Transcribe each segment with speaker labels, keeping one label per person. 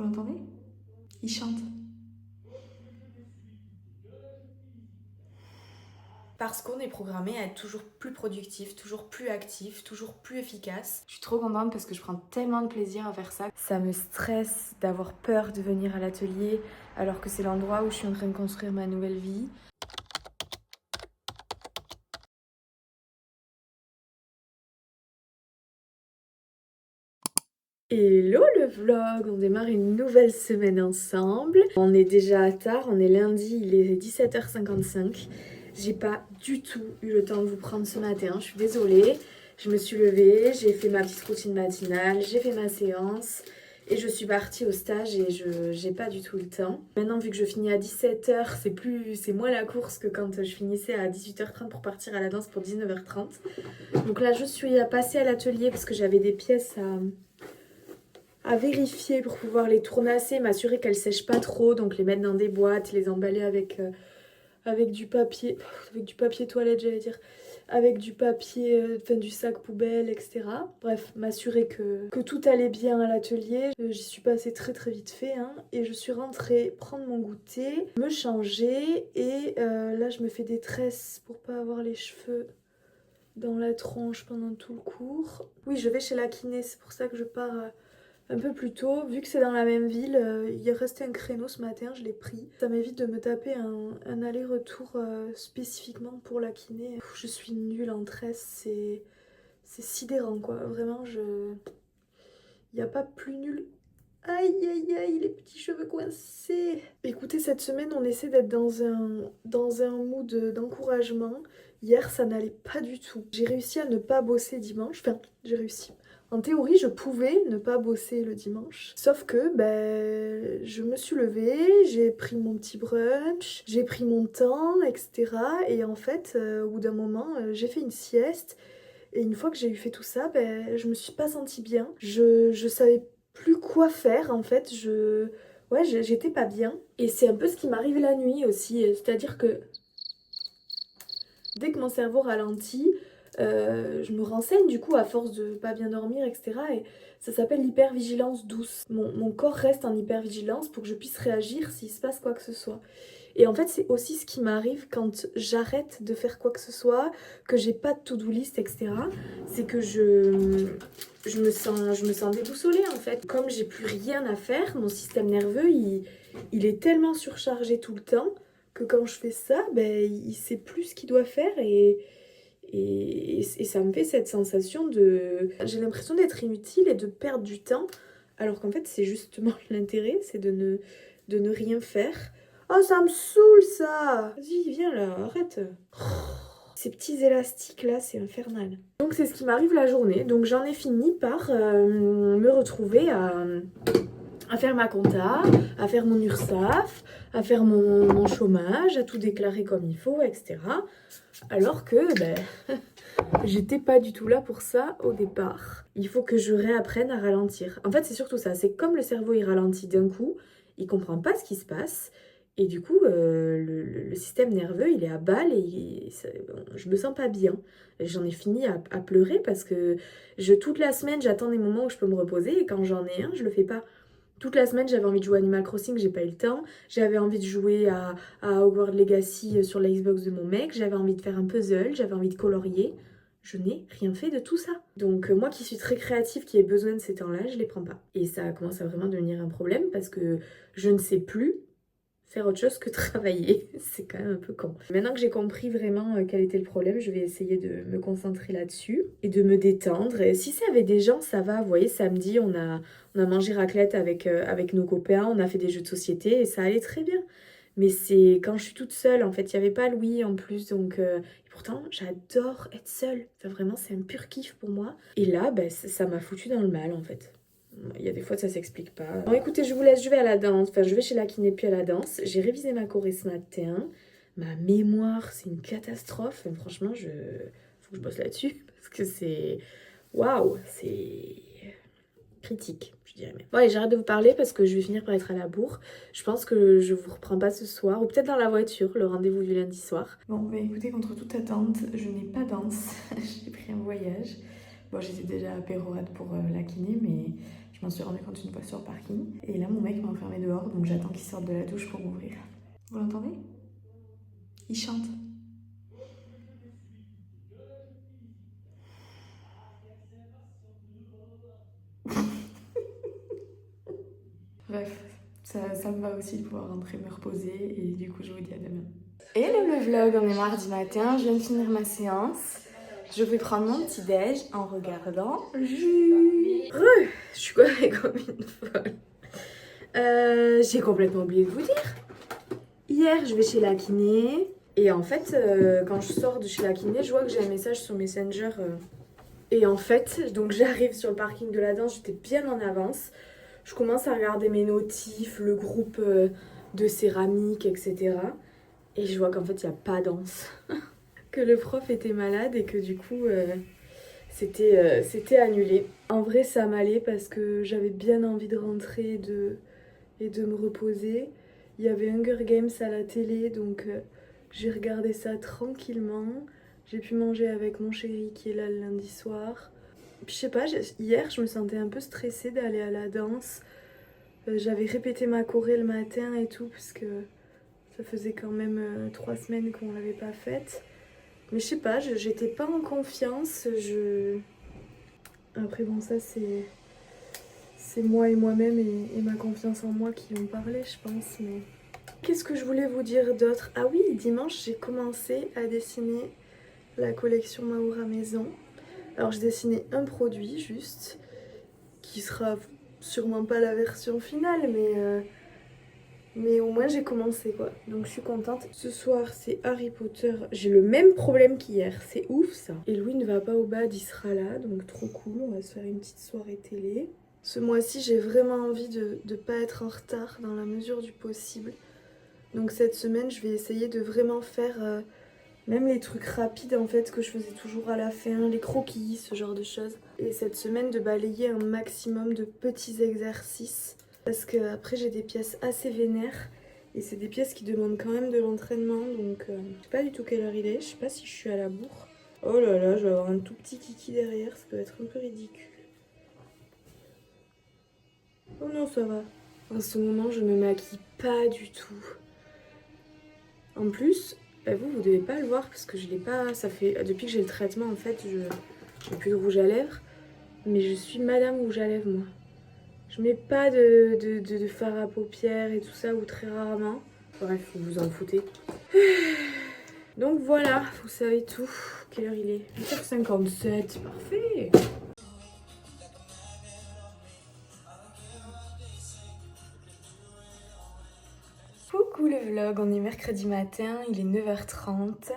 Speaker 1: Vous l'entendez? Il chante. Parce qu'on est programmé à être toujours plus productif, toujours plus actif, toujours plus efficace. Je suis trop contente parce que je prends tellement de plaisir à faire ça. Ça me stresse d'avoir peur de venir à l'atelier alors que c'est l'endroit où je suis en train de construire ma nouvelle vie. Hello le vlog, on démarre une nouvelle semaine ensemble. On est déjà tard, on est lundi, il est 17h55. J'ai pas du tout eu le temps de vous prendre ce matin, je suis désolée. Je me suis levée, j'ai fait ma petite routine matinale, j'ai fait ma séance et je suis partie au stage et j'ai pas du tout le temps. Maintenant vu que je finis à 17h, c'est moins la course que quand je finissais à 18h30 pour partir à la danse pour 19h30. Donc là je suis passée à l'atelier parce que j'avais des pièces à vérifier pour pouvoir les tourner assez, m'assurer qu'elles sèchent pas trop, donc les mettre dans des boîtes, les emballer avec du papier, avec du papier toilette j'allais dire, avec du papier, enfin du sac poubelle, etc. Bref, m'assurer que tout allait bien à l'atelier. J'y suis passée très très vite fait, hein, et je suis rentrée prendre mon goûter, me changer, et là je me fais des tresses pour pas avoir les cheveux dans la tronche pendant tout le cours. Oui, je vais chez la kiné, c'est pour ça que je pars un peu plus tôt. Vu que c'est dans la même ville, il restait un créneau ce matin, je l'ai pris. Ça m'évite de me taper un aller-retour spécifiquement pour la kiné. Je suis nulle en tresse, c'est sidérant quoi. Vraiment, il n'y a pas plus nul. Aïe aïe aïe, les petits cheveux coincés. Écoutez, cette semaine, on essaie d'être dans un mood d'encouragement. Hier, ça n'allait pas du tout. J'ai réussi à ne pas bosser dimanche. Enfin, j'ai réussi. En théorie, je pouvais ne pas bosser le dimanche. Sauf que, je me suis levée, j'ai pris mon petit brunch, j'ai pris mon temps, etc. Et en fait, au bout d'un moment, j'ai fait une sieste. Et une fois que j'ai eu fait tout ça, je me suis pas sentie bien. Je savais plus quoi faire en fait. Ouais, j'étais pas bien. Et c'est un peu ce qui m'arrive la nuit aussi. C'est-à-dire que dès que mon cerveau ralentit, je me renseigne du coup à force de pas bien dormir, etc. Et ça s'appelle l'hypervigilance douce. Mon corps reste en hypervigilance pour que je puisse réagir s'il se passe quoi que ce soit. Et en fait, c'est aussi ce qui m'arrive quand j'arrête de faire quoi que ce soit, que j'ai pas de to-do list, etc. C'est que je me sens déboussolée en fait. Comme j'ai plus rien à faire, mon système nerveux, il est tellement surchargé tout le temps que quand je fais ça, il sait plus ce qu'il doit faire et ça me fait cette sensation de... J'ai l'impression d'être inutile et de perdre du temps, alors qu'en fait, c'est justement l'intérêt, c'est de ne rien faire. Oh, ça me saoule ça! Vas-y, viens là, arrête. Ces petits élastiques là, c'est infernal. Donc c'est ce qui m'arrive la journée. Donc j'en ai fini par me retrouver à faire ma compta, à faire mon URSSAF, à faire mon chômage, à tout déclarer comme il faut, etc. Alors que j'étais pas du tout là pour ça au départ. Il faut que je réapprenne à ralentir. En fait, c'est surtout ça. C'est comme le cerveau il ralentit d'un coup, il comprend pas ce qui se passe. Et du coup, le système nerveux, il est à balle et je me sens pas bien. J'en ai fini à pleurer parce que toute la semaine, j'attends des moments où je peux me reposer et quand j'en ai un, je le fais pas. Toute la semaine, j'avais envie de jouer à Animal Crossing, j'ai pas eu le temps. J'avais envie de jouer à Hogwarts Legacy sur la Xbox de mon mec. J'avais envie de faire un puzzle, j'avais envie de colorier. Je n'ai rien fait de tout ça. Donc moi qui suis très créative, qui ai besoin de ces temps-là, je les prends pas. Et ça commence à vraiment devenir un problème parce que je ne sais plus faire autre chose que travailler. C'est quand même un peu con. Maintenant que j'ai compris vraiment quel était le problème, je vais essayer de me concentrer là-dessus et de me détendre. Et si c'est avec des gens, ça va. Vous voyez, samedi, on a mangé raclette avec nos copains, on a fait des jeux de société et ça allait très bien. Mais c'est quand je suis toute seule, en fait, il n'y avait pas Louis en plus, donc... et pourtant, j'adore être seule. Enfin, vraiment, c'est un pur kiff pour moi. Et là, ça m'a foutu dans le mal, en fait. Il y a des fois, ça s'explique pas. Bon, écoutez, je vous laisse, je vais à la danse. Enfin, je vais chez la kiné puis à la danse. J'ai révisé ma choré ce matin. Ma mémoire, c'est une catastrophe. Enfin, franchement, faut que je bosse là-dessus. Parce que c'est... Waouh, c'est critique, je dirais même. Bon, allez, j'arrête de vous parler parce que je vais finir par être à la bourre. Je pense que je vous reprends pas ce soir, ou peut-être dans la voiture, le rendez-vous du lundi soir. Bon, écoutez, contre toute attente, je n'ai pas danse. J'ai pris un voyage. Bon, j'étais déjà apéroate pour la kiné, mais je Je m'en suis rendu compte une fois sur le parking. Et là, mon mec m'a enfermé dehors, donc j'attends qu'il sorte de la douche pour m'ouvrir. Vous l'entendez? Il chante. Bref, ça me va aussi de pouvoir rentrer me reposer et du coup je vous dis à demain. Hello le vlog, on est mardi matin, je viens de finir ma séance. Je vais prendre mon petit déj en regardant Jules. Je suis quoi comme une folle. J'ai complètement oublié de vous dire. Hier je vais chez la kiné et en fait quand je sors de chez la kiné je vois que j'ai un message sur Messenger. Et en fait donc j'arrive sur le parking de la danse, j'étais bien en avance. Je commence à regarder mes notifs, le groupe de céramique, etc. Et je vois qu'en fait, il n'y a pas danse. Que le prof était malade et que du coup, c'était annulé. En vrai, ça m'allait parce que j'avais bien envie de rentrer et de me reposer. Il y avait Hunger Games à la télé, donc j'ai regardé ça tranquillement. J'ai pu manger avec mon chéri qui est là le lundi soir. Puis je sais pas, hier, je me sentais un peu stressée d'aller à la danse. J'avais répété ma choré le matin et tout, parce que ça faisait quand même 3 semaines qu'on l'avait pas faite. Mais je sais pas, j'étais pas en confiance. Après bon, ça c'est moi et moi-même et ma confiance en moi qui ont parlé, je pense. Mais qu'est-ce que je voulais vous dire d'autre? Ah oui, dimanche, j'ai commencé à dessiner la collection Maoura Maison. Alors, je dessinais un produit juste, qui sera sûrement pas la version finale, mais au moins j'ai commencé quoi. Donc je suis contente. Ce soir c'est Harry Potter. J'ai le même problème qu'hier. C'est ouf ça. Et Louis ne va pas au bad, il sera là. Donc trop cool. On va se faire une petite soirée télé. Ce mois-ci j'ai vraiment envie de ne pas être en retard dans la mesure du possible. Donc cette semaine je vais essayer de vraiment faire même les trucs rapides en fait que je faisais toujours à la fin. Les croquis, ce genre de choses. Et cette semaine de balayer un maximum de petits exercices. Parce qu'après j'ai des pièces assez vénères et c'est des pièces qui demandent quand même de l'entraînement, donc je sais pas du tout quelle heure il est, je sais pas si je suis à la bourre. Oh là là, je vais avoir un tout petit kiki derrière, ça peut être un peu ridicule. Oh non, ça va. En ce moment je me maquille pas du tout. En plus, vous devez pas le voir parce que je l'ai pas, ça fait, depuis que j'ai le traitement en fait, j'ai plus de rouge à lèvres, mais je suis madame rouge à lèvres moi. Je mets pas de fard à paupières et tout ça, ou très rarement. Bref, vous vous en foutez. Donc voilà, vous savez tout. Quelle heure il est? 8h57, parfait. Coucou le vlog, on est mercredi matin, il est 9h30. Vous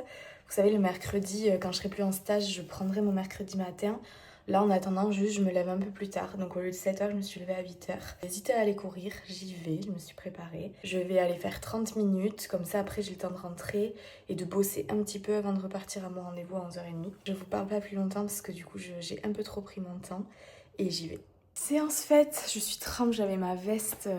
Speaker 1: savez, le mercredi, quand je serai plus en stage, je prendrai mon mercredi matin. Là, en attendant, juste, je me lève un peu plus tard. Donc, au lieu de 7h, je me suis levée à 8h. J'ai hésité à aller courir, j'y vais, je me suis préparée. Je vais aller faire 30 minutes, comme ça, après, j'ai le temps de rentrer et de bosser un petit peu avant de repartir à mon rendez-vous à 11h30. Je vous parle pas plus longtemps parce que du coup, j'ai un peu trop pris mon temps et j'y vais. Séance faite, je suis trempe, j'avais ma veste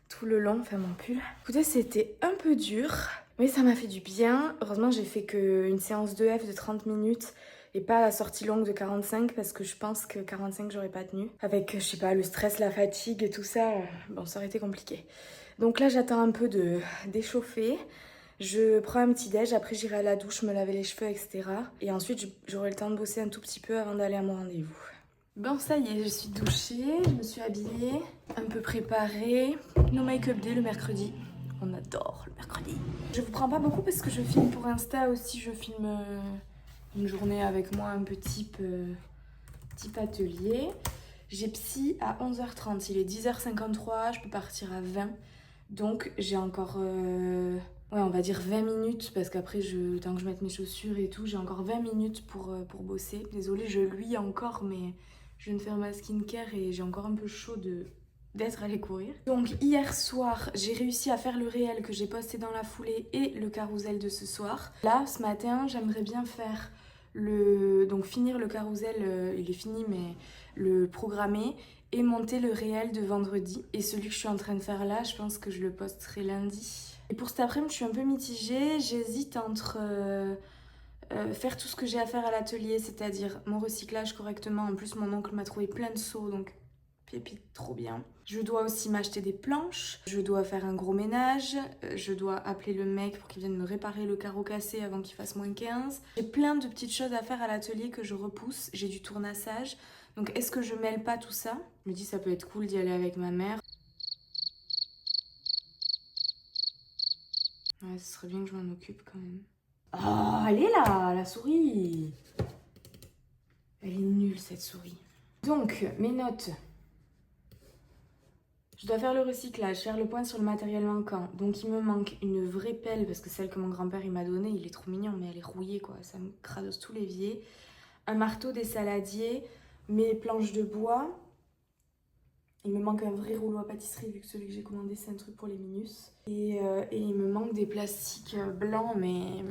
Speaker 1: tout le long, enfin mon pull. Écoutez, c'était un peu dur, mais ça m'a fait du bien. Heureusement, j'ai fait qu'une séance 2F de 30 minutes et pas la sortie longue de 45 parce que je pense que 45 j'aurais pas tenu. Avec, je sais pas, le stress, la fatigue et tout ça, bon, ça aurait été compliqué. Donc là, j'attends un peu d'échauffer. Je prends un petit déj, après j'irai à la douche, me laver les cheveux, etc. Et ensuite, j'aurai le temps de bosser un tout petit peu avant d'aller à mon rendez-vous. Bon, ça y est, je suis douchée, je me suis habillée, un peu préparée. No make-up day le mercredi. On adore le mercredi. Je vous prends pas beaucoup parce que je filme pour Insta aussi. Je filme une journée avec moi, un peu type atelier. J'ai psy à 11h30. Il est 10h53, je peux partir à 20. Donc j'ai encore, ouais, on va dire 20 minutes parce qu'après, le temps que je mette mes chaussures et tout, j'ai encore 20 minutes pour bosser. Désolée, je luis encore, mais je viens de faire ma skincare et j'ai encore un peu chaud d'être allée courir. Donc hier soir, j'ai réussi à faire le réel que j'ai posté dans la foulée et le carrousel de ce soir. Là, ce matin, j'aimerais bien faire donc finir le carrousel, il est fini, mais le programmer et monter le réel de vendredi. Et celui que je suis en train de faire là, je pense que je le posterai lundi. Et pour cet après-midi, je suis un peu mitigée. J'hésite entre faire tout ce que j'ai à faire à l'atelier, c'est-à-dire mon recyclage correctement. En plus, mon oncle m'a trouvé plein de seaux, donc Pépite, trop bien. Je dois aussi m'acheter des planches, je dois faire un gros ménage, je dois appeler le mec pour qu'il vienne me réparer le carreau cassé avant qu'il fasse -15. J'ai plein de petites choses à faire à l'atelier que je repousse, j'ai du tournassage. Donc est-ce que je mêle pas tout ça? Je me dis ça peut être cool d'y aller avec ma mère. Ouais, ce serait bien que je m'en occupe quand même. Oh, elle est là, la souris! Elle est nulle cette souris. Donc, mes notes. Je dois faire le recyclage, faire le point sur le matériel manquant. Donc il me manque une vraie pelle, parce que celle que mon grand-père il m'a donnée, il est trop mignon, mais elle est rouillée quoi, ça me crados tout l'évier. Un marteau, des saladiers, mes planches de bois. Il me manque un vrai rouleau à pâtisserie, vu que celui que j'ai commandé c'est un truc pour les minus. Et il me manque des plastiques blancs, mais...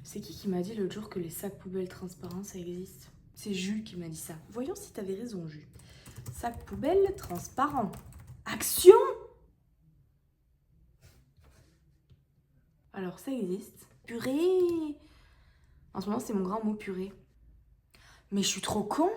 Speaker 1: C'est qui m'a dit l'autre jour que les sacs poubelles transparents ça existe? C'est Jules qui m'a dit ça. Voyons si t'avais raison Jules. Sac poubelle transparent. Action! Alors ça existe. Purée! En ce moment c'est mon grand mot purée. Mais je suis trop con.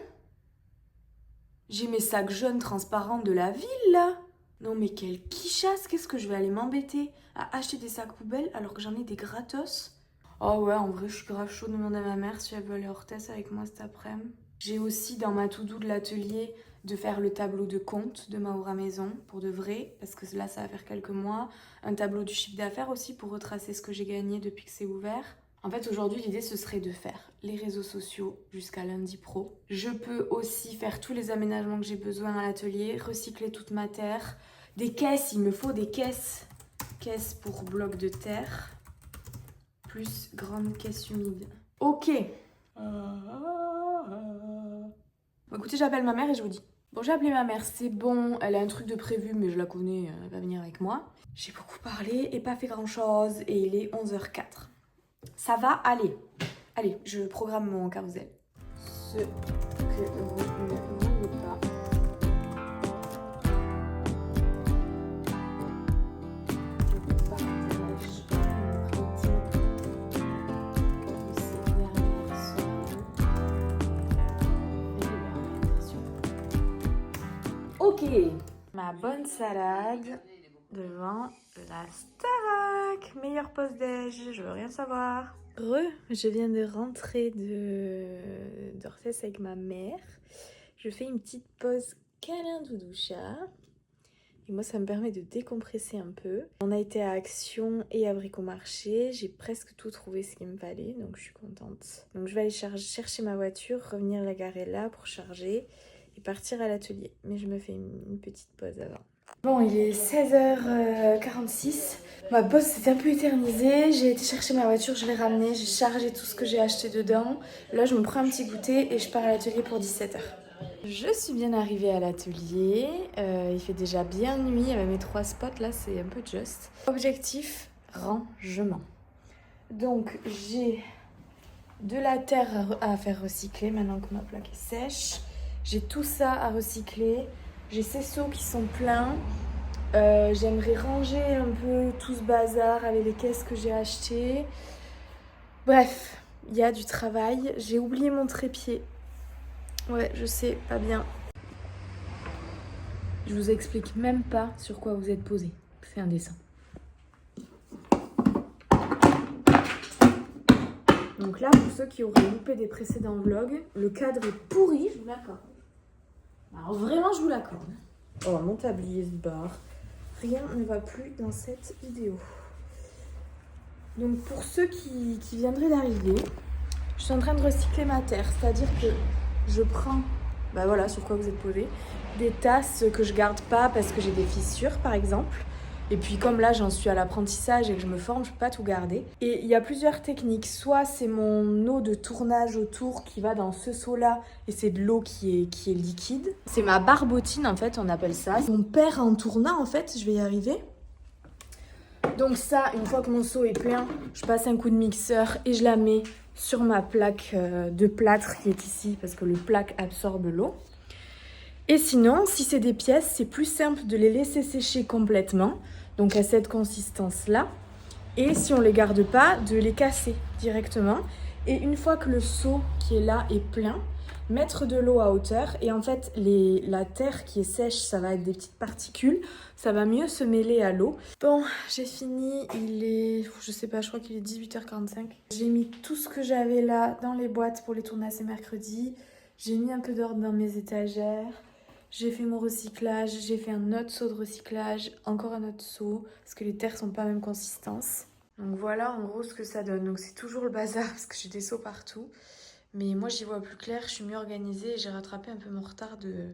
Speaker 1: J'ai mes sacs jaunes transparents de la ville là. Non mais quelle quichasse, qu'est-ce que je vais aller m'embêter à acheter des sacs poubelles alors que j'en ai des gratos? Oh ouais, en vrai je suis grave chaud de demander à ma mère si elle veut aller Orthès avec moi cet après-midi. J'ai aussi dans ma to-do de l'atelier de faire le tableau de compte de Maura Maison, pour de vrai, parce que là ça va faire quelques mois. Un tableau du chiffre d'affaires aussi pour retracer ce que j'ai gagné depuis que c'est ouvert. En fait aujourd'hui l'idée ce serait de faire les réseaux sociaux jusqu'à lundi pro. Je peux aussi faire tous les aménagements que j'ai besoin à l'atelier, recycler toute ma terre. Des caisses, il me faut des caisses. Caisses pour blocs de terre, plus grande caisse humide. Ok. Bon, écoutez, j'appelle ma mère et je vous dis. Bon, j'ai appelé ma mère, c'est bon, elle a un truc de prévu, mais je la connais, elle va venir avec moi. J'ai beaucoup parlé et pas fait grand-chose, et il est 11h04. Ça va aller. Allez, je programme mon carrousel. Ce que vous ne voulez pas. Je partage mon crédit de ces dernières semaines. Ok, ma bonne salade devant la Starac. Meilleure pause déj, je veux rien savoir. Je viens de rentrer d'Orthès avec ma mère. Je fais une petite pause câlin doudoucha. Et moi, ça me permet de décompresser un peu. On a été à Action et à Bricomarché. J'ai presque tout trouvé ce qu'il me fallait, donc je suis contente. Donc je vais aller chercher ma voiture, revenir la garer là pour charger et partir à l'atelier. Mais je me fais une petite pause avant. Bon, il est 16h46. Ma pause s'est un peu éternisée. J'ai été chercher ma voiture, je l'ai ramenée, j'ai chargé tout ce que j'ai acheté dedans. Là, je me prends un petit goûter et je pars à l'atelier pour 17h. Je suis bien arrivée à l'atelier. Il fait déjà bien nuit avec mes 3 spots. Là, c'est un peu juste. Objectif, rangement. Donc, j'ai de la terre à faire recycler maintenant que ma plaque est sèche. J'ai tout ça à recycler. J'ai ces seaux qui sont pleins. J'aimerais ranger un peu tout ce bazar avec les caisses que j'ai achetées. Bref, il y a du travail. J'ai oublié mon trépied. Ouais, je sais, pas bien. Je vous explique même pas sur quoi vous êtes posé. C'est indécent. Donc là, pour ceux qui auraient loupé des précédents vlogs, le cadre est pourri, je vous l'accorde. Alors vraiment, je vous l'accorde. Oh, mon tablier se barre. Rien ne va plus dans cette vidéo. Donc pour ceux qui viendraient d'arriver, je suis en train de recycler ma terre. C'est-à-dire que je prends, bah voilà, sur quoi vous êtes posé, des tasses que je garde pas parce que j'ai des fissures par exemple. Et puis comme là j'en suis à l'apprentissage et que je me forme, je peux pas tout garder. Et il y a plusieurs techniques. Soit c'est mon eau de tournage autour qui va dans ce seau-là et c'est de l'eau qui est liquide. C'est ma barbotine en fait, on appelle ça. On perd en tournant en fait, je vais y arriver. Donc ça, une fois que mon seau est plein, je passe un coup de mixeur et je la mets sur ma plaque de plâtre qui est ici parce que le plaque absorbe l'eau. Et sinon, si c'est des pièces, c'est plus simple de les laisser sécher complètement, donc à cette consistance-là. Et si on ne les garde pas, de les casser directement. Et une fois que le seau qui est là est plein, mettre de l'eau à hauteur et en fait la terre qui est sèche, ça va être des petites particules, ça va mieux se mêler à l'eau. Bon, j'ai fini, il est, je sais pas, je crois qu'il est 18h45. J'ai mis tout ce que j'avais là dans les boîtes pour les tournages ce mercredi. J'ai mis un peu d'ordre dans mes étagères. J'ai fait mon recyclage, j'ai fait un autre seau de recyclage, encore un autre seau, parce que les terres sont pas la même consistance. Donc voilà en gros ce que ça donne. Donc c'est toujours le bazar parce que j'ai des seaux partout. Mais moi j'y vois plus clair, je suis mieux organisée et j'ai rattrapé un peu mon retard de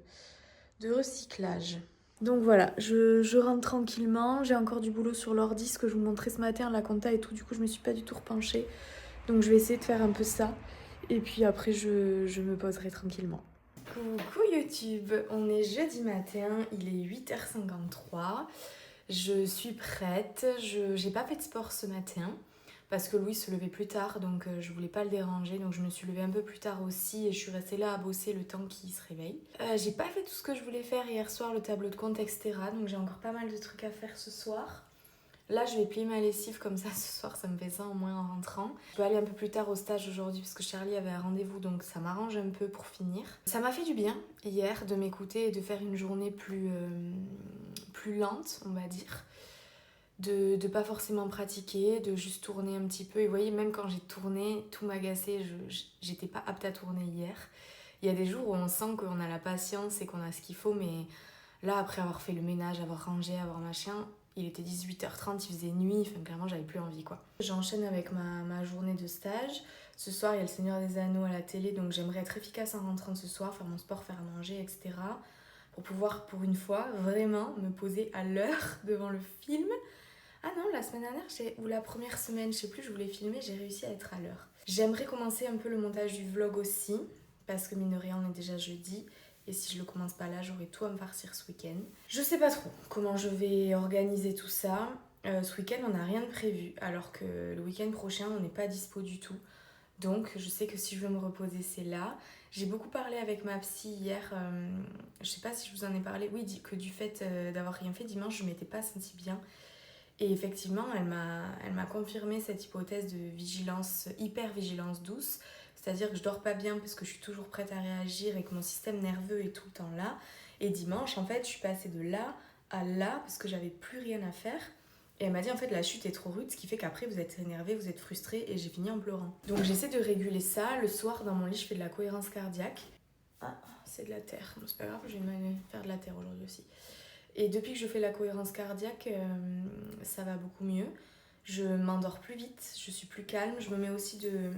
Speaker 1: recyclage. Donc voilà, je rentre tranquillement. J'ai encore du boulot sur l'ordi, ce que je vous montrais ce matin, la compta et tout. Du coup je me suis pas du tout repenchée. Donc je vais essayer de faire un peu ça. Et puis après je me poserai tranquillement. Coucou YouTube, on est jeudi matin, il est 8h53. Je suis prête, j'ai pas fait de sport ce matin parce que Louis se levait plus tard donc je voulais pas le déranger, donc je me suis levée un peu plus tard aussi et je suis restée là à bosser le temps qu'il se réveille. J'ai pas fait tout ce que je voulais faire hier soir, le tableau de compte, etc. Donc j'ai encore pas mal de trucs à faire ce soir. Là, je vais plier ma lessive comme ça ce soir, ça me fait ça au moins en rentrant. Je vais aller un peu plus tard au stage aujourd'hui parce que Charlie avait un rendez-vous, donc ça m'arrange un peu pour finir. Ça m'a fait du bien hier de m'écouter et de faire une journée plus lente, on va dire. De pas forcément pratiquer, de juste tourner un petit peu. Et vous voyez, même quand j'ai tourné, tout m'agaçait, j'étais pas apte à tourner hier. Il y a des jours où on sent qu'on a la patience et qu'on a ce qu'il faut, mais là, après avoir fait le ménage, avoir rangé, avoir machin, il était 18h30, il faisait nuit, enfin clairement j'avais plus envie quoi. J'enchaîne avec ma journée de stage. Ce soir il y a le Seigneur des Anneaux à la télé, donc j'aimerais être efficace en rentrant ce soir, faire mon sport, faire à manger, etc. Pour pouvoir pour une fois vraiment me poser à l'heure devant le film. Ah non, la semaine dernière, ou la première semaine, je sais plus, je voulais filmer, j'ai réussi à être à l'heure. J'aimerais commencer un peu le montage du vlog aussi, parce que mine de rien on est déjà jeudi. Et si je le commence pas là, j'aurai tout à me farcir ce week-end. Je sais pas trop comment je vais organiser tout ça. Ce week-end, on n'a rien de prévu, alors que le week-end prochain, on n'est pas dispo du tout. Donc, je sais que si je veux me reposer, c'est là. J'ai beaucoup parlé avec ma psy hier. Je sais pas si je vous en ai parlé. Oui, que du fait d'avoir rien fait dimanche, je m'étais pas sentie bien. Et effectivement, elle m'a confirmé cette hypothèse de vigilance, hyper-vigilance douce. C'est-à-dire que je dors pas bien parce que je suis toujours prête à réagir et que mon système nerveux est tout le temps là. Et dimanche, en fait, je suis passée de là à là parce que j'avais plus rien à faire. Et elle m'a dit, en fait, la chute est trop rude, ce qui fait qu'après, vous êtes énervé, vous êtes frustré et j'ai fini en pleurant. Donc j'essaie de réguler ça. Le soir, dans mon lit, je fais de la cohérence cardiaque. Ah, c'est de la terre. Bon, c'est pas grave, je vais faire de la terre aujourd'hui aussi. Et depuis que je fais la cohérence cardiaque, ça va beaucoup mieux. Je m'endors plus vite, je suis plus calme. Je me mets aussi de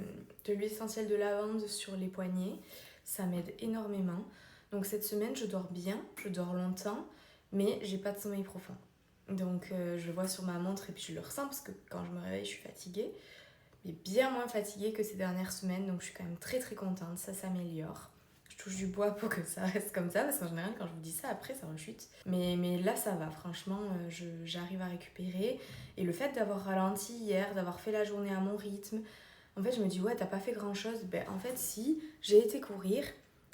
Speaker 1: l'huile essentielle de lavande sur les poignets. Ça m'aide énormément. Donc cette semaine, je dors bien, je dors longtemps, mais j'ai pas de sommeil profond. Donc je vois sur ma montre et puis je le ressens parce que quand je me réveille, je suis fatiguée. Mais bien moins fatiguée que ces dernières semaines. Donc je suis quand même très très contente, ça s'améliore. Je touche du bois pour que ça reste comme ça, parce qu'en général, quand je vous dis ça, après, ça rechute. Mais là, ça va, franchement, j'arrive à récupérer. Et le fait d'avoir ralenti hier, d'avoir fait la journée à mon rythme, en fait, je me dis, ouais, t'as pas fait grand-chose. Ben, en fait, si, j'ai été courir,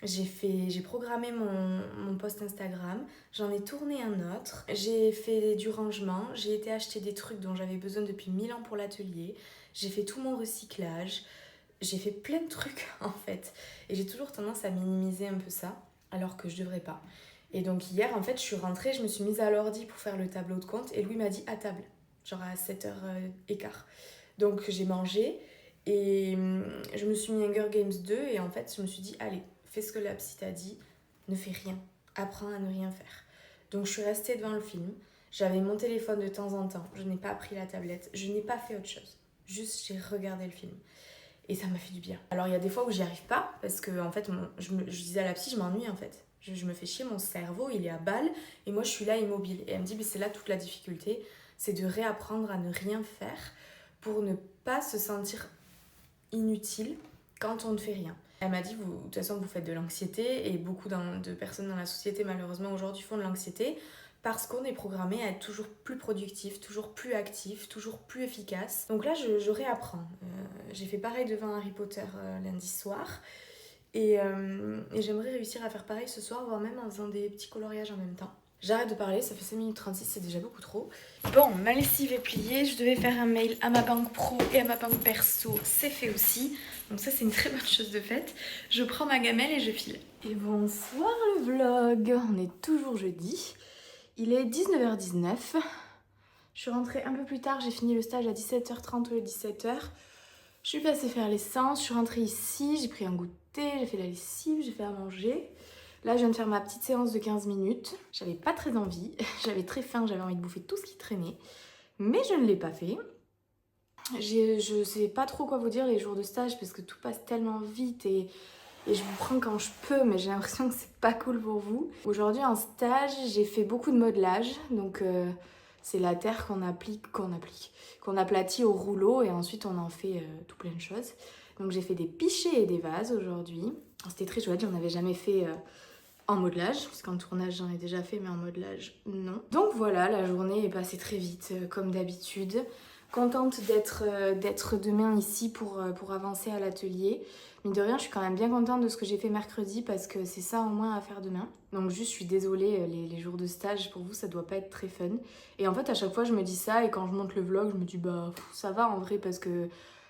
Speaker 1: j'ai programmé mon post Instagram, j'en ai tourné un autre, j'ai fait du rangement, j'ai été acheter des trucs dont j'avais besoin depuis 1000 ans pour l'atelier, j'ai fait tout mon recyclage. J'ai fait plein de trucs en fait. Et j'ai toujours tendance à minimiser un peu ça, alors que je devrais pas. Et donc hier, en fait, je suis rentrée, je me suis mise à l'ordi pour faire le tableau de compte et Louis m'a dit à table, genre à 7h15. Donc j'ai mangé et je me suis mis Hunger Games 2 et en fait, je me suis dit, allez, fais ce que la psy t'a dit, ne fais rien, apprends à ne rien faire. Donc je suis restée devant le film, j'avais mon téléphone de temps en temps, je n'ai pas pris la tablette, je n'ai pas fait autre chose. Juste, j'ai regardé le film. Et ça m'a fait du bien. Alors il y a des fois où j'y arrive pas, parce que en fait, je disais à la psy, je m'ennuie en fait. Je me fais chier, mon cerveau, il est à balle, et moi je suis là immobile. Et elle me dit, mais c'est là toute la difficulté, c'est de réapprendre à ne rien faire pour ne pas se sentir inutile quand on ne fait rien. Elle m'a dit, de toute façon, vous faites de l'anxiété, et beaucoup de personnes dans la société, malheureusement, aujourd'hui, font de l'anxiété, parce qu'on est programmé à être toujours plus productif, toujours plus actif, toujours plus efficace. Donc là, je réapprends. J'ai fait pareil devant Harry Potter lundi soir. Et j'aimerais réussir à faire pareil ce soir, voire même en faisant des petits coloriages en même temps. J'arrête de parler, ça fait 5 minutes 36, c'est déjà beaucoup trop. Bon, ma lessive est pliée, je devais faire un mail à ma banque pro et à ma banque perso, c'est fait aussi. Donc ça c'est une très bonne chose de faite. Je prends ma gamelle et je file. Et bonsoir le vlog, on est toujours jeudi. Il est 19h19. Je suis rentrée un peu plus tard, j'ai fini le stage à 17h30 ou 17h. Je suis passée faire l'essence, je suis rentrée ici, j'ai pris un goûter, j'ai fait la lessive, j'ai fait à manger. Là je viens de faire ma petite séance de 15 minutes. J'avais pas très envie, j'avais très faim, j'avais envie de bouffer tout ce qui traînait. Mais je ne l'ai pas fait. Je sais pas trop quoi vous dire les jours de stage parce que tout passe tellement vite et je vous prends quand je peux, mais j'ai l'impression que c'est pas cool pour vous. Aujourd'hui en stage, j'ai fait beaucoup de modelage, donc c'est la terre qu'on aplatit au rouleau et ensuite on en fait tout plein de choses. Donc j'ai fait des pichets et des vases aujourd'hui. C'était très chouette, j'en avais jamais fait en modelage, parce qu'en tournage j'en ai déjà fait, mais en modelage non. Donc voilà, la journée est passée très vite, comme d'habitude. Contente d'être demain ici pour avancer à l'atelier. Mais de rien, je suis quand même bien contente de ce que j'ai fait mercredi parce que c'est ça au moins à faire demain. Donc juste, je suis désolée, les jours de stage, pour vous, ça doit pas être très fun. Et en fait, à chaque fois, je me dis ça et quand je monte le vlog, je me dis bah ça va en vrai parce que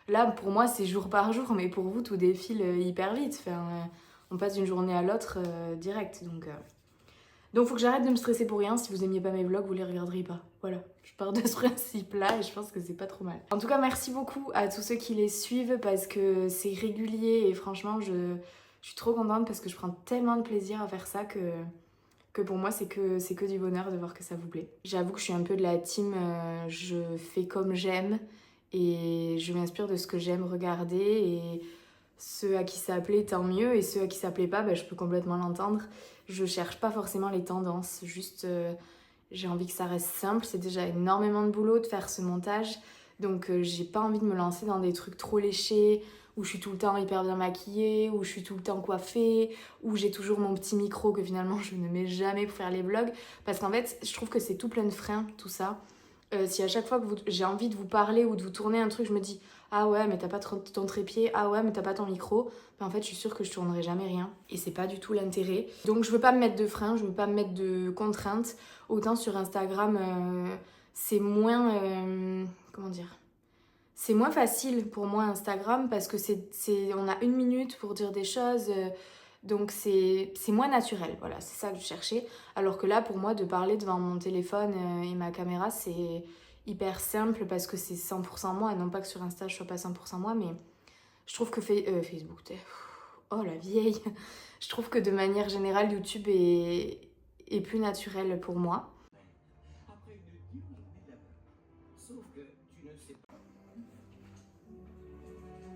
Speaker 1: là, pour moi, c'est jour par jour, mais pour vous, tout défile hyper vite. Enfin, on passe d'une journée à l'autre direct, donc faut que j'arrête de me stresser pour rien. Si vous aimiez pas mes vlogs, vous les regarderiez pas. Voilà, je pars de ce principe-là et je pense que c'est pas trop mal. En tout cas, merci beaucoup à tous ceux qui les suivent parce que c'est régulier et franchement, je suis trop contente parce que je prends tellement de plaisir à faire ça que pour moi, c'est que du bonheur de voir que ça vous plaît. J'avoue que je suis un peu de la team je fais comme j'aime et je m'inspire de ce que j'aime regarder et ceux à qui ça plaît, tant mieux, et ceux à qui ça plaît pas, je peux complètement l'entendre. Je cherche pas forcément les tendances, juste j'ai envie que ça reste simple. C'est déjà énormément de boulot de faire ce montage, donc j'ai pas envie de me lancer dans des trucs trop léchés, où je suis tout le temps hyper bien maquillée, où je suis tout le temps coiffée, où j'ai toujours mon petit micro que finalement je ne mets jamais pour faire les vlogs, parce qu'en fait, je trouve que c'est tout plein de freins, tout ça. Si à chaque fois que j'ai envie de vous parler ou de vous tourner un truc, je me dis ah ouais mais t'as pas ton trépied, ah ouais mais t'as pas ton micro, en fait je suis sûre que je tournerai jamais rien et c'est pas du tout l'intérêt. Donc je veux pas me mettre de freins, je veux pas me mettre de contraintes. Autant sur Instagram c'est moins comment dire, c'est moins facile pour moi Instagram parce que on a 1 minute pour dire des choses, donc c'est moins naturel, voilà, c'est ça que je cherchais. Alors que là, pour moi, de parler devant mon téléphone et ma caméra, c'est hyper simple parce que c'est 100% moi, et non pas que sur Insta, je sois pas 100% moi, mais je trouve que Facebook, oh la vieille, je trouve que de manière générale, YouTube est plus naturel pour moi.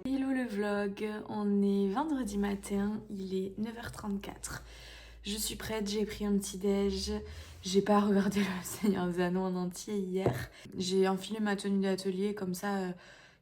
Speaker 1: Hello le vlog, on est vendredi matin, il est 9h34. Je suis prête, j'ai pris un petit déj. J'ai pas regardé le Seigneur des Anneaux en entier hier. J'ai enfilé ma tenue d'atelier, comme ça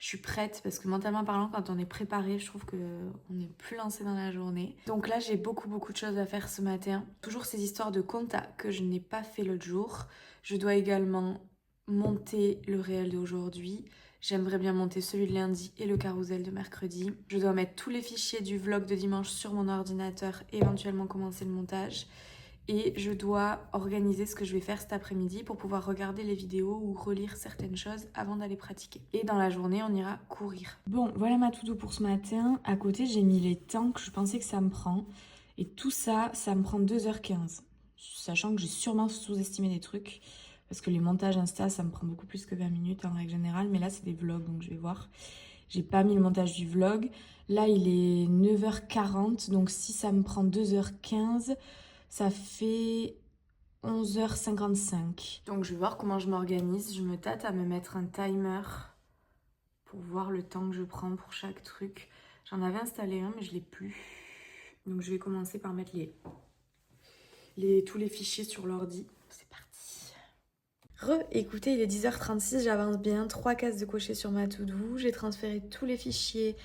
Speaker 1: je suis prête parce que mentalement parlant, quand on est préparé, je trouve qu'on est plus lancé dans la journée. Donc là, j'ai beaucoup de choses à faire ce matin. Toujours ces histoires de compta que je n'ai pas fait l'autre jour. Je dois également monter le réel d'aujourd'hui. J'aimerais bien monter celui de lundi et le carrousel de mercredi. Je dois mettre tous les fichiers du vlog de dimanche sur mon ordinateur, éventuellement commencer le montage. Et je dois organiser ce que je vais faire cet après-midi pour pouvoir regarder les vidéos ou relire certaines choses avant d'aller pratiquer. Et dans la journée, on ira courir. Bon, voilà ma to-do pour ce matin. À côté, j'ai mis les temps que je pensais que ça me prend. Et tout ça, ça me prend 2h15. Sachant que j'ai sûrement sous-estimé des trucs. Parce que les montages Insta, ça me prend beaucoup plus que 20 minutes en règle générale. Mais là, c'est des vlogs, donc je vais voir. J'ai pas mis le montage du vlog. Là, il est 9h40. Donc si ça me prend 2h15, ça fait 11h55. Donc je vais voir comment je m'organise. Je me tâte à me mettre un timer pour voir le temps que je prends pour chaque truc. J'en avais installé un, mais je l'ai plus. Donc je vais commencer par mettre tous les fichiers sur l'ordi. C'est parti. Écoutez, il est 10h36, j'avance bien, 3 cases de cocher sur ma to-do. J'ai transféré tous les fichiers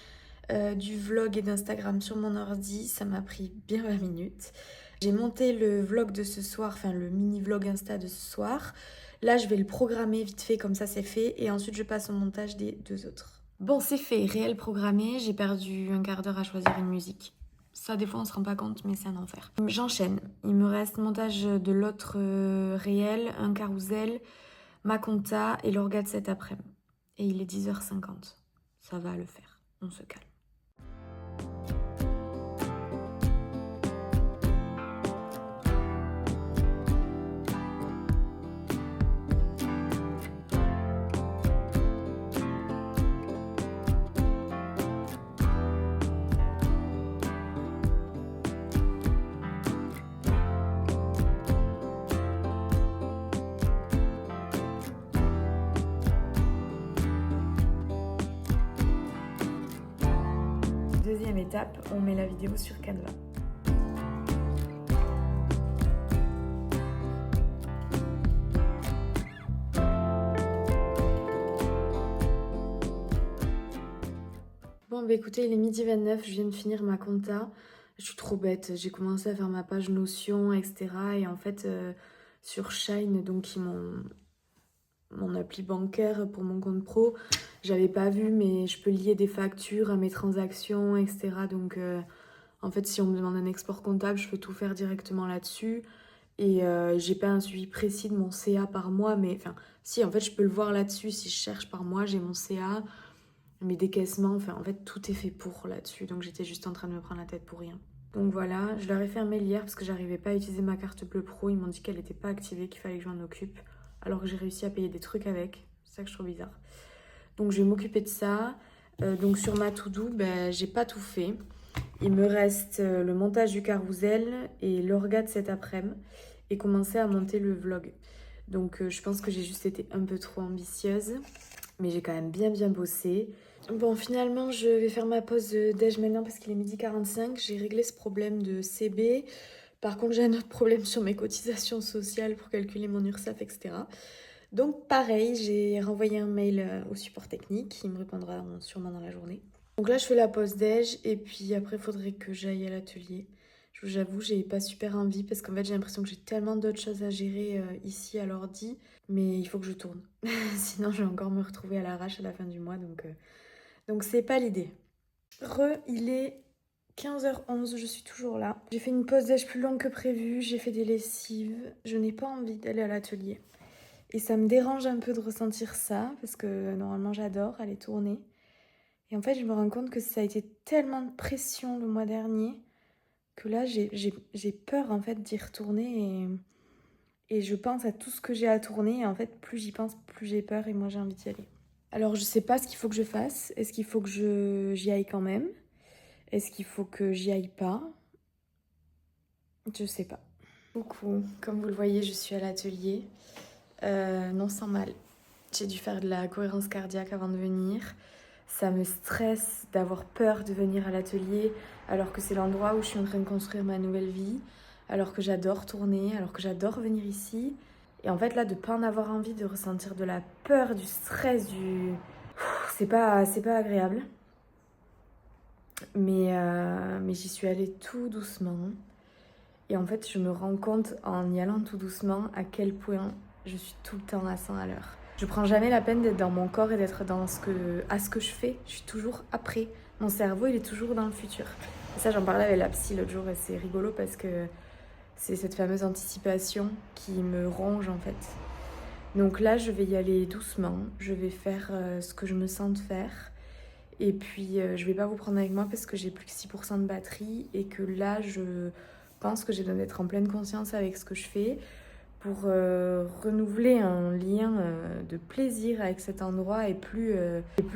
Speaker 1: du vlog et d'Instagram sur mon ordi, ça m'a pris bien 20 minutes. J'ai monté le vlog de ce soir, enfin le mini vlog Insta de ce soir. Là, je vais le programmer vite fait, comme ça c'est fait, et ensuite je passe au montage des 2 autres. Bon, c'est fait, réel programmé, j'ai perdu un quart d'heure à choisir une musique. Ça, des fois, on se rend pas compte, mais c'est un enfer. J'enchaîne. Il me reste montage de l'autre réel, un carrousel, ma compta et l'orga de cet après-midi. Et il est 10h50. Ça va le faire. On se calme. étape, on met la vidéo sur Canva. Bon bah écoutez, il est 12h29, je viens de finir ma compta. Je suis trop bête, j'ai commencé à faire ma page Notion, etc. Et en fait, sur Shine, donc qui mon appli bancaire pour mon compte pro, j'avais pas vu, mais je peux lier des factures à mes transactions, etc. Donc en fait, si on me demande un export comptable, je peux tout faire directement là-dessus. Et j'ai pas un suivi précis de mon CA par mois, mais enfin, si, en fait, je peux le voir là-dessus. Si je cherche par mois, j'ai mon CA, mes décaissements, enfin, en fait, tout est fait pour là-dessus. Donc j'étais juste en train de me prendre la tête pour rien. Donc voilà, je leur ai fait un mail hier parce que j'arrivais pas à utiliser ma carte bleue pro. Ils m'ont dit qu'elle n'était pas activée, qu'il fallait que je m'en occupe. Alors que j'ai réussi à payer des trucs avec. C'est ça que je trouve bizarre. Donc je vais m'occuper de ça. Donc sur ma to-do, ben, j'ai pas tout fait. Il me reste le montage du carrousel et l'orga de cet après-midi. Et commencer à monter le vlog. Donc je pense que j'ai juste été un peu trop ambitieuse. Mais j'ai quand même bien bossé. Bon, finalement, je vais faire ma pause déj maintenant parce qu'il est 12h45. J'ai réglé ce problème de CB. Par contre, j'ai un autre problème sur mes cotisations sociales pour calculer mon URSSAF, etc. Donc, pareil, j'ai renvoyé un mail au support technique. Il me répondra sûrement dans la journée. Donc là, je fais la pause déj et puis après, il faudrait que j'aille à l'atelier. J'avoue, j'ai pas super envie parce qu'en fait, j'ai l'impression que j'ai tellement d'autres choses à gérer ici à l'ordi. Mais il faut que je tourne. Sinon, je vais encore me retrouver à l'arrache à la fin du mois. Donc c'est pas l'idée. Il est 15h11, je suis toujours là. J'ai fait une pause déj plus longue que prévu. J'ai fait des lessives. Je n'ai pas envie d'aller à l'atelier. Et ça me dérange un peu de ressentir ça parce que normalement, j'adore aller tourner. Et en fait, je me rends compte que ça a été tellement de pression le mois dernier que là, j'ai peur en fait d'y retourner et je pense à tout ce que j'ai à tourner. Et en fait, plus j'y pense, plus j'ai peur et moi j'ai envie d'y aller. Alors, je sais pas ce qu'il faut que je fasse. Est-ce qu'il faut que j'y aille quand même? Est-ce qu'il faut que j'y aille pas? Je sais pas. Coucou, comme vous le voyez, je suis à l'atelier. Non sans mal. J'ai dû faire de la cohérence cardiaque avant de venir. Ça me stresse d'avoir peur de venir à l'atelier alors que c'est l'endroit où je suis en train de construire ma nouvelle vie, alors que j'adore tourner, alors que j'adore venir ici. Et en fait là, de pas en avoir envie, de ressentir de la peur, du stress, c'est pas agréable. Mais j'y suis allée tout doucement. Et en fait, je me rends compte en y allant tout doucement à quel point je suis tout le temps à 100 à l'heure. Je prends jamais la peine d'être dans mon corps et d'être dans ce que je fais. Je suis toujours après. Mon cerveau, il est toujours dans le futur. Et ça, j'en parlais avec la psy l'autre jour et c'est rigolo parce que c'est cette fameuse anticipation qui me ronge en fait. Donc là, je vais y aller doucement. Je vais faire ce que je me sens de faire. Et puis, je vais pas vous prendre avec moi parce que j'ai plus que 6% de batterie et que là, je pense que j'ai besoin d'être en pleine conscience avec ce que je fais pour renouveler un lien de plaisir avec cet endroit et plus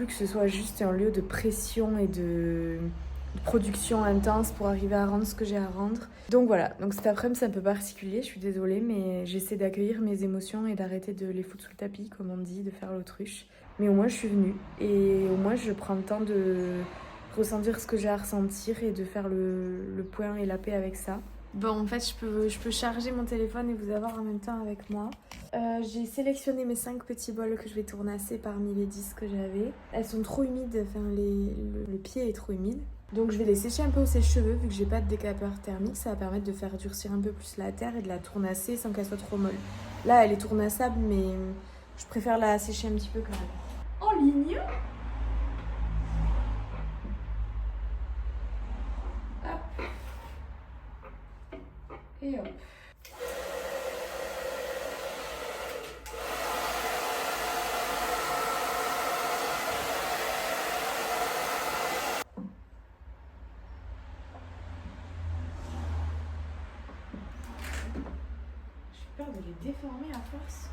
Speaker 1: que ce soit juste un lieu de pression et de production intense pour arriver à rendre ce que j'ai à rendre. Donc voilà, donc cet après-midi c'est un peu particulier, je suis désolée, mais j'essaie d'accueillir mes émotions et d'arrêter de les foutre sous le tapis, comme on dit, de faire l'autruche. Mais au moins je suis venue et au moins je prends le temps de ressentir ce que j'ai à ressentir et de faire le point et la paix avec ça. Bon, en fait, je peux charger mon téléphone et vous avoir en même temps avec moi. J'ai sélectionné mes 5 petits bols que je vais tournasser parmi les 10 que j'avais. Elles sont trop humides, enfin le pied est trop humide. Donc je vais les sécher un peu au sèche-cheveux vu que j'ai pas de décapeur thermique. Ça va permettre de faire durcir un peu plus la terre et de la tournasser sans qu'elle soit trop molle. Là, elle est tournassable, mais je préfère la sécher un petit peu quand même. En ligne. Hop. Et hop. J'ai peur de les déformer à force.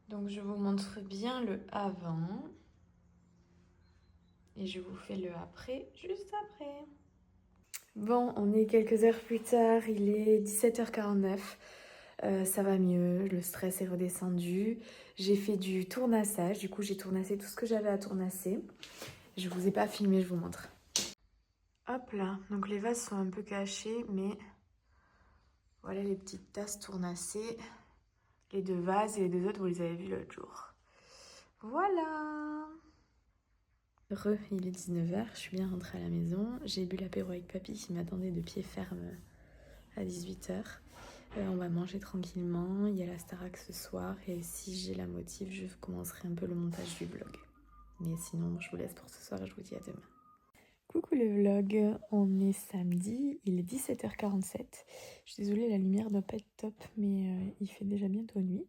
Speaker 1: Donc je vous montre bien le avant et je vous fais le après juste après. Bon, on est quelques heures plus tard, il est 17h49. Ça va mieux, le stress est redescendu. J'ai fait du tournassage, du coup j'ai tournassé tout ce que j'avais à tournasser. Je vous ai pas filmé, je vous montre. Hop là, donc les vases sont un peu cachés, mais voilà les petites tasses tournassées. Les 2 vases et les 2 autres, vous les avez vus l'autre jour. Voilà. Il est 19h, je suis bien rentrée à la maison. J'ai bu l'apéro avec papy qui m'attendait de pied ferme à 18h. On va manger tranquillement, il y a la Starac ce soir et si j'ai la motive, je commencerai un peu le montage du vlog. Mais sinon, je vous laisse pour ce soir et je vous dis à demain. Coucou le vlog, on est samedi, il est 17h47. Je suis désolée, la lumière doit pas être top, mais il fait déjà bientôt nuit.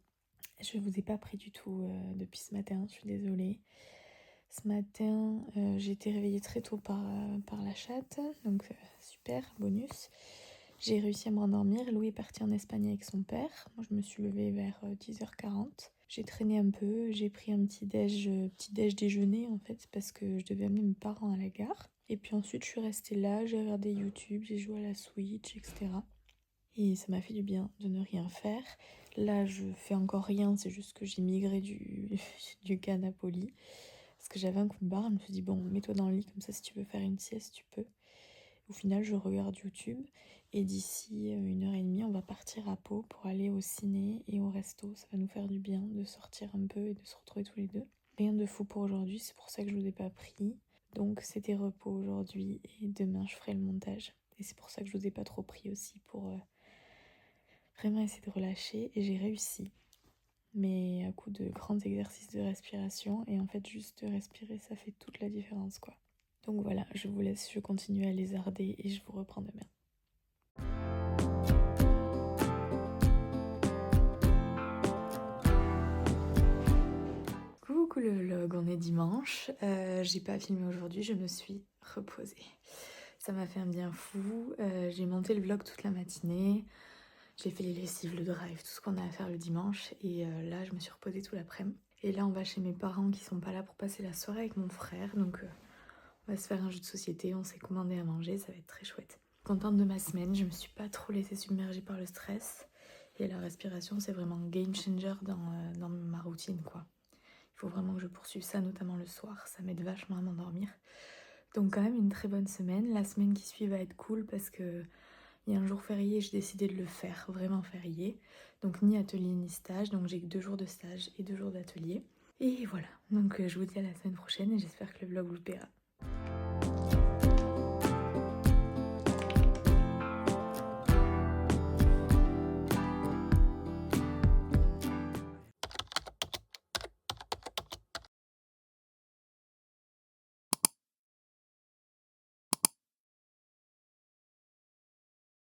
Speaker 1: Je vous ai pas pris du tout depuis ce matin, je suis désolée. Ce matin, j'ai été réveillée très tôt par la chatte, donc super, bonus. J'ai réussi à me rendormir. Louis est parti en Espagne avec son père. Moi, je me suis levée vers 10h40. J'ai traîné un peu, j'ai pris un petit déj déjeuner en fait, parce que je devais amener mes parents à la gare. Et puis ensuite, je suis restée là, j'ai regardé YouTube, j'ai joué à la Switch, etc. Et ça m'a fait du bien de ne rien faire. Là, je fais encore rien, c'est juste que j'ai migré du canapé au lit. Parce que j'avais un coup de barre, je me suis dit, bon, mets-toi dans le lit, comme ça, si tu veux faire une sieste, tu peux. Au final, je regarde YouTube et d'ici 1h30, on va partir à Pau pour aller au ciné et au resto. Ça va nous faire du bien de sortir un peu et de se retrouver tous les deux. Rien de fou pour aujourd'hui, c'est pour ça que je vous ai pas pris. Donc c'était repos aujourd'hui et demain je ferai le montage. Et c'est pour ça que je vous ai pas trop pris aussi pour vraiment essayer de relâcher. Et j'ai réussi. Mais à coup de grands exercices de respiration. Et en fait, juste de respirer, ça fait toute la différence, quoi. Donc voilà, je vous laisse, je continue à lézarder et je vous reprends demain. Coucou le vlog, on est dimanche. J'ai pas filmé aujourd'hui, je me suis reposée. Ça m'a fait un bien fou. J'ai monté le vlog toute la matinée. J'ai fait les lessives, le drive, tout ce qu'on a à faire le dimanche. Et là, je me suis reposée tout l'après-midi. Et là, on va chez mes parents qui sont pas là pour passer la soirée avec mon frère. Donc, on va se faire un jeu de société. On s'est commandé à manger, ça va être très chouette. Contente de ma semaine, je me suis pas trop laissée submerger par le stress. Et la respiration, c'est vraiment un game changer dans ma routine, quoi. Il faut vraiment que je poursuive ça, notamment le soir. Ça m'aide vachement à m'endormir. Donc quand même une très bonne semaine. La semaine qui suit va être cool parce que il y a un jour férié, j'ai décidé de le faire, vraiment férié. Donc ni atelier ni stage. Donc j'ai 2 jours de stage et 2 jours d'atelier. Et voilà. Donc je vous dis à la semaine prochaine et j'espère que le vlog vous plaira.